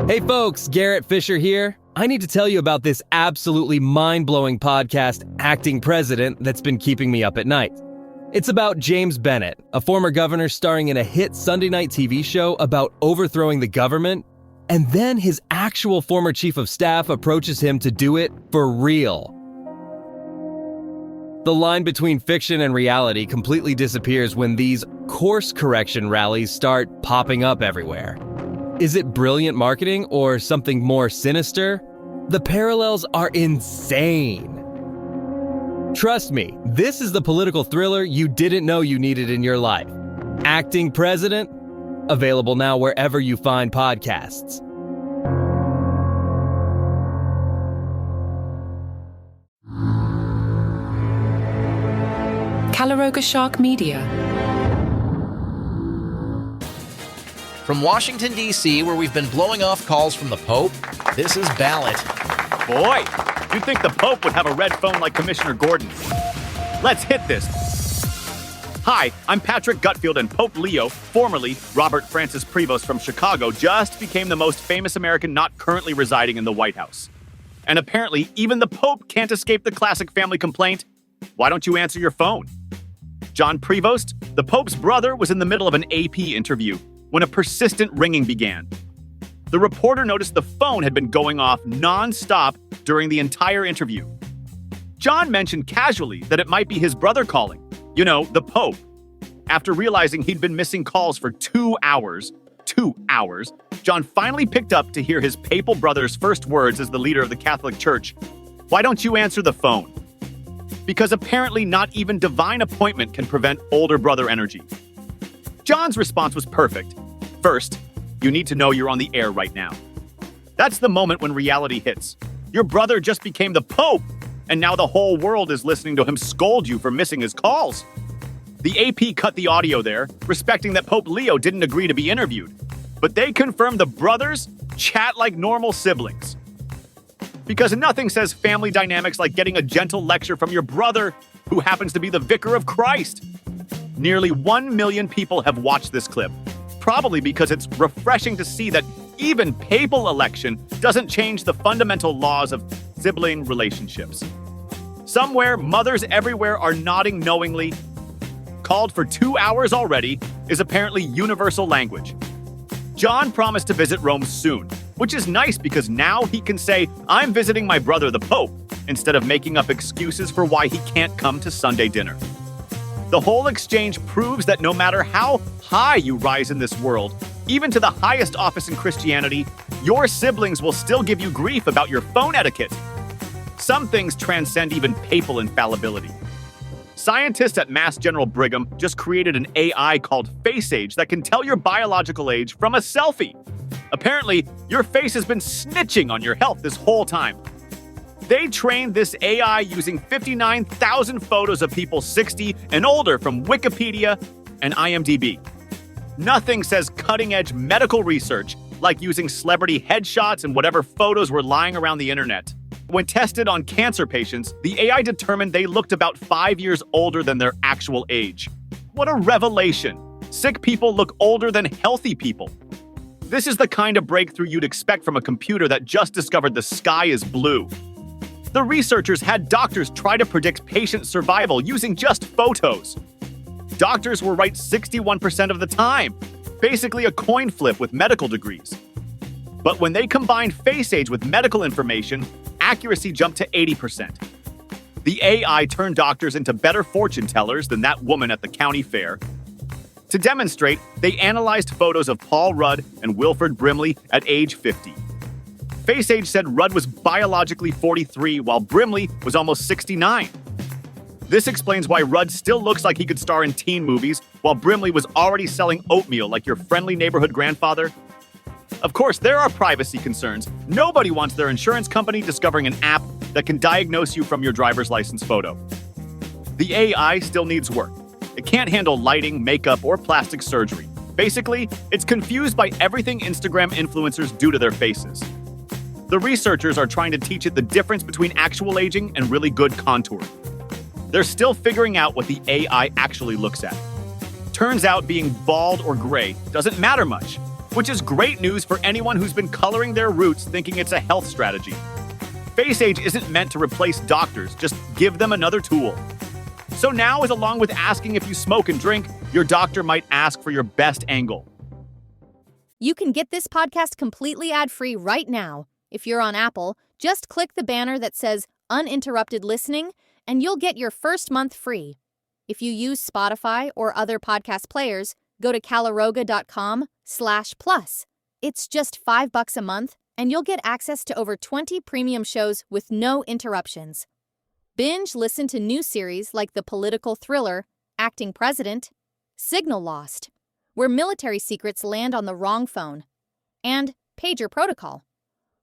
Hey folks, Garrett Fisher here. I need to tell you about this absolutely mind-blowing podcast, Acting President, that's been keeping me up at night. It's about James Bennett, a former governor starring in a hit Sunday night TV show about overthrowing the government, and then his actual former chief of staff approaches him to do it for real. The line between fiction and reality completely disappears when these course correction rallies start popping up everywhere. Is it brilliant marketing or something more sinister? The parallels are insane. Trust me, this is the political thriller you didn't know you needed in your life. Acting President, available now wherever you find podcasts. Calaroga Shark Media. From Washington, D.C., where we've been blowing off calls from the Pope, this is Ballot. Boy, you'd think the Pope would have a red phone like Commissioner Gordon. Let's hit this. Hi, I'm Patrick Gutfield, and Pope Leo, formerly Robert Francis Prevost from Chicago, just became the most famous American not currently residing in the White House. And apparently, even the Pope can't escape the classic family complaint, why don't you answer your phone? John Prevost, the Pope's brother, was in the middle of an AP interview when a persistent ringing began. The reporter noticed the phone had been going off non-stop during the entire interview. John mentioned casually that it might be his brother calling, the Pope. After realizing he'd been missing calls for 2 hours, John finally picked up to hear his papal brother's first words as the leader of the Catholic Church. Why don't you answer the phone? Because apparently not even divine appointment can prevent older brother energy. John's response was perfect. First, you need to know you're on the air right now. That's the moment when reality hits. Your brother just became the Pope, and now the whole world is listening to him scold you for missing his calls. The AP cut the audio there, respecting that Pope Leo didn't agree to be interviewed. But they confirmed the brothers chat like normal siblings. Because nothing says family dynamics like getting a gentle lecture from your brother, who happens to be the vicar of Christ. Nearly 1 million people have watched this clip, probably because it's refreshing to see that even papal election doesn't change the fundamental laws of sibling relationships. Somewhere, mothers everywhere are nodding knowingly. Called for 2 hours already is apparently universal language. John promised to visit Rome soon, which is nice because now he can say, I'm visiting my brother the Pope, instead of making up excuses for why he can't come to Sunday dinner. The whole exchange proves that no matter how high you rise in this world, even to the highest office in Christianity, your siblings will still give you grief about your phone etiquette. Some things transcend even papal infallibility. Scientists at Mass General Brigham just created an AI called Face Age that can tell your biological age from a selfie. Apparently, your face has been snitching on your health this whole time. They trained this AI using 59,000 photos of people 60 and older from Wikipedia and IMDb. Nothing says cutting-edge medical research like using celebrity headshots and whatever photos were lying around the internet. When tested on cancer patients, the AI determined they looked about 5 years older than their actual age. What a revelation! Sick people look older than healthy people. This is the kind of breakthrough you'd expect from a computer that just discovered the sky is blue. The researchers had doctors try to predict patient survival using just photos. Doctors were right 61% of the time, basically a coin flip with medical degrees. But when they combined Face Age with medical information, accuracy jumped to 80%. The AI turned doctors into better fortune tellers than that woman at the county fair. To demonstrate, they analyzed photos of Paul Rudd and Wilford Brimley at age 50. Face Age said Rudd was biologically 43, while Brimley was almost 69. This explains why Rudd still looks like he could star in teen movies, while Brimley was already selling oatmeal like your friendly neighborhood grandfather. Of course, there are privacy concerns. Nobody wants their insurance company discovering an app that can diagnose you from your driver's license photo. The AI still needs work. It can't handle lighting, makeup, or plastic surgery. Basically, it's confused by everything Instagram influencers do to their faces. The researchers are trying to teach it the difference between actual aging and really good contouring. They're still figuring out what the AI actually looks at. Turns out being bald or gray doesn't matter much. which is great news for anyone who's been coloring their roots thinking it's a health strategy. Face age isn't meant to replace doctors, just give them another tool. So now, as along with asking if you smoke and drink, your doctor might ask for your best angle. You can get this podcast completely ad-free right now. If you're on Apple, just click the banner that says Uninterrupted Listening, and you'll get your first month free. If you use Spotify or other podcast players, go to calaroga.com/plus. It's just $5 a month, and you'll get access to over 20 premium shows with no interruptions. Binge listen to new series like the political thriller Acting President, Signal Lost, where military secrets land on the wrong phone, and Pager Protocol,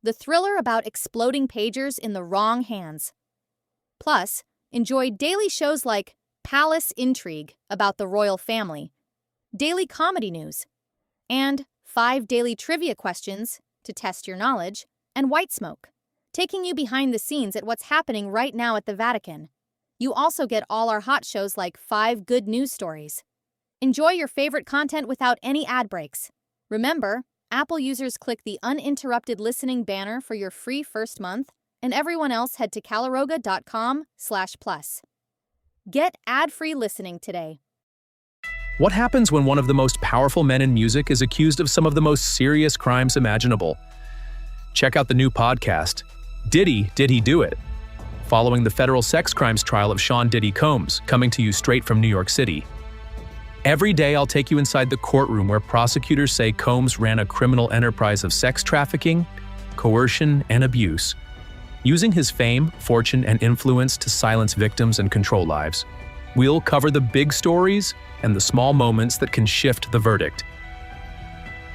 the thriller about exploding pagers in the wrong hands. Plus, enjoy daily shows like Palace Intrigue about the royal family, daily comedy news, and 5 daily trivia questions to test your knowledge, and White Smoke, taking you behind the scenes at what's happening right now at the Vatican. You also get all our hot shows like 5 Good News Stories. Enjoy your favorite content without any ad breaks. Remember, Apple users click the Uninterrupted Listening banner for your free first month, and everyone else head to calaroga.com/plus. Get ad-free listening today. What happens when one of the most powerful men in music is accused of some of the most serious crimes imaginable? Check out the new podcast, Diddy, Did He Do It? Following the federal sex crimes trial of Sean Diddy Combs, coming to you straight from New York City. Every day I'll take you inside the courtroom where prosecutors say Combs ran a criminal enterprise of sex trafficking, coercion, and abuse, using his fame, fortune, and influence to silence victims and control lives. We'll cover the big stories and the small moments that can shift the verdict.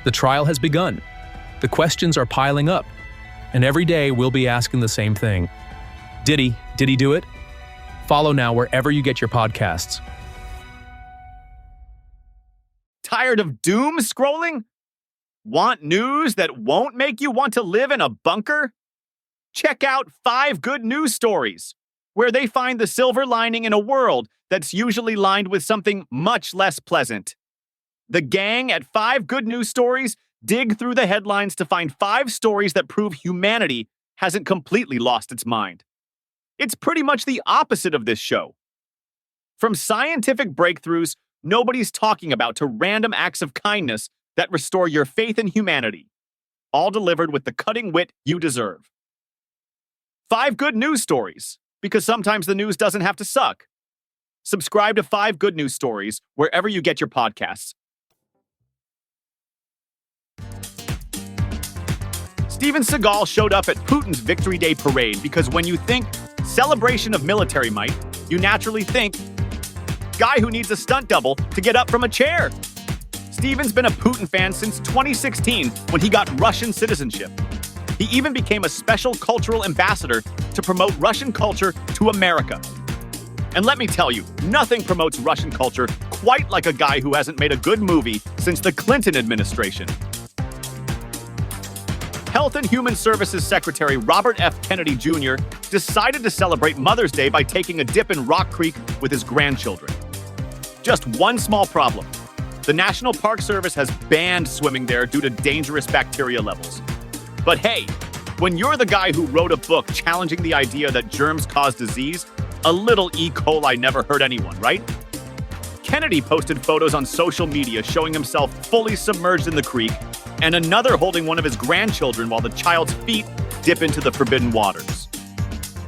The trial has begun. The questions are piling up, and every day we'll be asking the same thing. Did he do it? Follow now wherever you get your podcasts. Tired of doom scrolling? Want news that won't make you want to live in a bunker? Check out 5 Good News Stories, where they find the silver lining in a world that's usually lined with something much less pleasant. The gang at 5 Good News Stories dig through the headlines to find 5 stories that prove humanity hasn't completely lost its mind. It's pretty much the opposite of this show. From scientific breakthroughs nobody's talking about to random acts of kindness that restore your faith in humanity, all delivered with the cutting wit you deserve. 5 Good News Stories, because sometimes the news doesn't have to suck. Subscribe to 5 Good News Stories wherever you get your podcasts. Steven Seagal showed up at Putin's Victory Day parade because when you think celebration of military might, you naturally think guy who needs a stunt double to get up from a chair. Steven's been a Putin fan since 2016 when he got Russian citizenship. He even became a special cultural ambassador to promote Russian culture to America. And let me tell you, nothing promotes Russian culture quite like a guy who hasn't made a good movie since the Clinton administration. Health and Human Services Secretary Robert F. Kennedy Jr. decided to celebrate Mother's Day by taking a dip in Rock Creek with his grandchildren. Just one small problem. The National Park Service has banned swimming there due to dangerous bacteria levels. But hey, when you're the guy who wrote a book challenging the idea that germs cause disease, a little E. coli never hurt anyone, right? Kennedy posted photos on social media showing himself fully submerged in the creek, and another holding one of his grandchildren while the child's feet dip into the forbidden waters.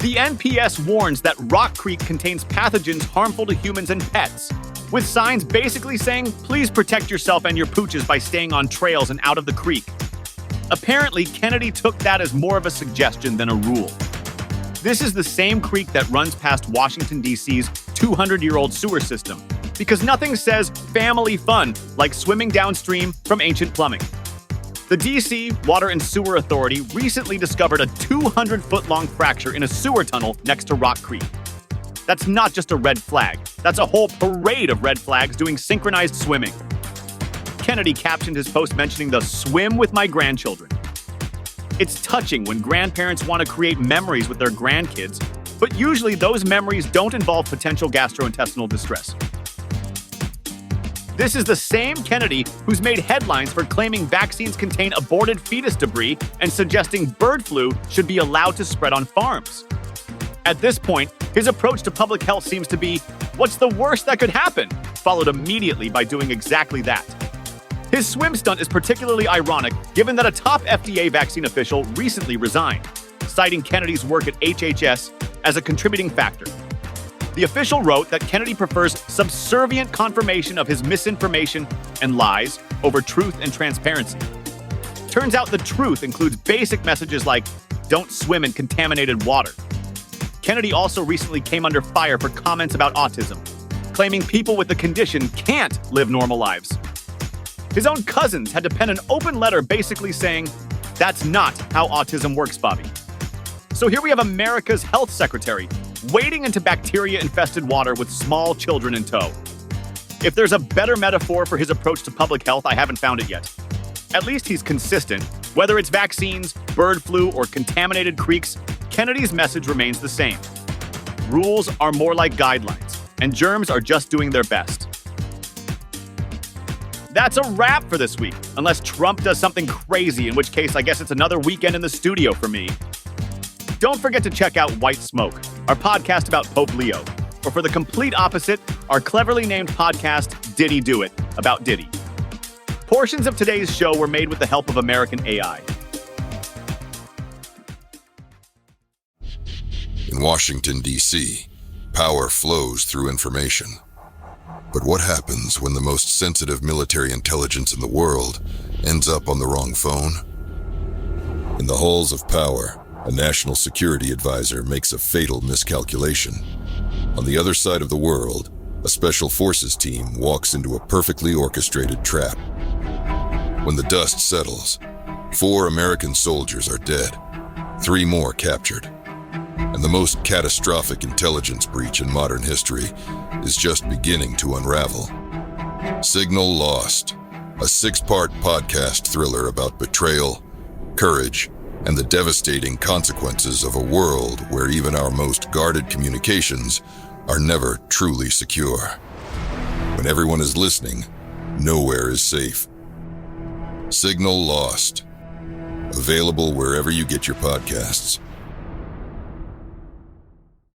The NPS warns that Rock Creek contains pathogens harmful to humans and pets, with signs basically saying, please protect yourself and your pooches by staying on trails and out of the creek. Apparently, Kennedy took that as more of a suggestion than a rule. This is the same creek that runs past Washington, D.C.'s 200-year-old sewer system, because nothing says family fun like swimming downstream from ancient plumbing. The D.C. Water and Sewer Authority recently discovered a 200-foot-long fracture in a sewer tunnel next to Rock Creek. That's not just a red flag. That's a whole parade of red flags doing synchronized swimming. Kennedy captioned his post mentioning the swim with my grandchildren. It's touching when grandparents want to create memories with their grandkids, but usually those memories don't involve potential gastrointestinal distress. This is the same Kennedy who's made headlines for claiming vaccines contain aborted fetus debris and suggesting bird flu should be allowed to spread on farms. At this point, his approach to public health seems to be, what's the worst that could happen? Followed immediately by doing exactly that. His swim stunt is particularly ironic given that a top FDA vaccine official recently resigned, citing Kennedy's work at HHS as a contributing factor. The official wrote that Kennedy prefers subservient confirmation of his misinformation and lies over truth and transparency. Turns out the truth includes basic messages like, don't swim in contaminated water. Kennedy also recently came under fire for comments about autism, claiming people with the condition can't live normal lives. His own cousins had to pen an open letter basically saying, that's not how autism works, Bobby. So here we have America's health secretary wading into bacteria-infested water with small children in tow. If there's a better metaphor for his approach to public health, I haven't found it yet. At least he's consistent. Whether it's vaccines, bird flu, or contaminated creeks, Kennedy's message remains the same. Rules are more like guidelines, and germs are just doing their best. That's a wrap for this week, unless Trump does something crazy, in which case I guess it's another weekend in the studio for me. Don't forget to check out White Smoke, our podcast about Pope Leo, or for the complete opposite, our cleverly named podcast, Did He Do It, about Diddy. Portions of today's show were made with the help of American AI. In Washington, D.C., power flows through information. But what happens when the most sensitive military intelligence in the world ends up on the wrong phone? In the halls of power, a national security advisor makes a fatal miscalculation. On the other side of the world, a special forces team walks into a perfectly orchestrated trap. When the dust settles, 4 American soldiers are dead, 3 more captured. And the most catastrophic intelligence breach in modern history is just beginning to unravel. Signal Lost, a 6-part podcast thriller about betrayal, courage, and the devastating consequences of a world where even our most guarded communications are never truly secure. When everyone is listening, nowhere is safe. Signal Lost. Available wherever you get your podcasts.